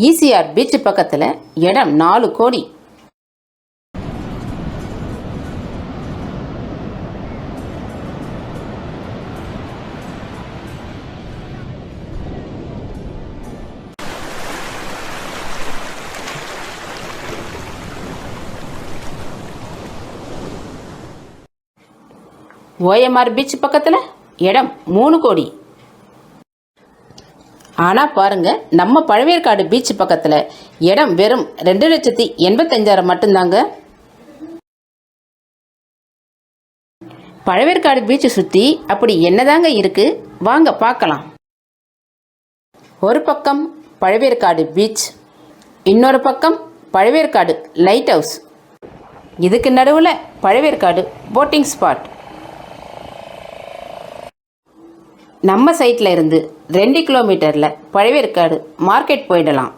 ECR beach பக்கத்தில் இடம் 4 கோடி. ஓஎம்ஆர் பீச் பக்கத்தில் இடம் 3 கோடி. ஆனால் பாருங்க, நம்ம பழவேற்காடு பீச் பக்கத்தில் இடம் வெறும் 2,85,000 மட்டும்தாங்க. பழவேற்காடு பீச்சை சுற்றி அப்படி என்னதாங்க இருக்கு, வாங்க பார்க்கலாம். ஒரு பக்கம் பழவேற்காடு பீச், இன்னொரு பக்கம் பழவேற்காடு லைட் ஹவுஸ், இதுக்கு நடுவில் பழவேற்காடு போட்டிங் ஸ்பாட். நம்ம சைட்டில் இருந்து 2 கிலோமீட்டரில் பழவேற்காடு மார்க்கெட் போயிடலாம்.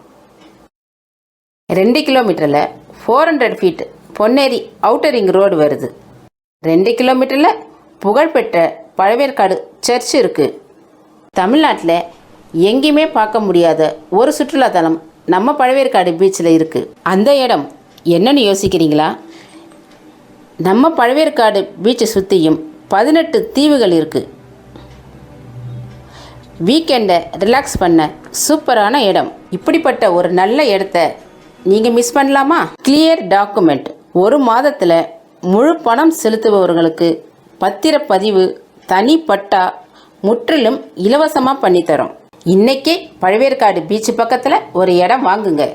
2 கிலோமீட்டரில் 400 feet Ponneri outer ring road வருது. 2 கிலோமீட்டரில் புகழ்பெற்ற பழவேற்காடு சர்ச் இருக்குது. தமிழ்நாட்டில் எங்கேயுமே பார்க்க முடியாத ஒரு சுற்றுலாத்தலம் நம்ம பழவேற்காடு பீச்சில் இருக்குது. அந்த இடம் என்னன்னு யோசிக்கிறீங்களா? நம்ம பழவேற்காடு பீச்சை சுற்றியும் 18 தீவுகள் இருக்குது. வீக்கெண்டை ரிலாக்ஸ் பண்ண சூப்பரான இடம். இப்படிப்பட்ட ஒரு நல்ல இடத்த நீங்கள் மிஸ் பண்ணலாமா? கிளியர் டாக்குமெண்ட், 1 மாதத்தில் முழு பணம் செலுத்துபவர்களுக்கு பத்திரப்பதிவு, தனி பட்டா முற்றிலும் இலவசமாக பண்ணித்தரோம். இன்றைக்கே பழவேற்காடு பீச் பக்கத்தில் ஒரு இடம் வாங்குங்க.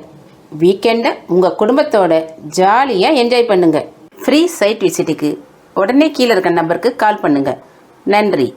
வீக்கெண்டை உங்கள் குடும்பத்தோட ஜாலியாக என்ஜாய் பண்ணுங்கள். ஃப்ரீ சைட் விசிட்டுக்கு உடனே கீழே இருக்க நம்பருக்கு கால் பண்ணுங்கள். நன்றி.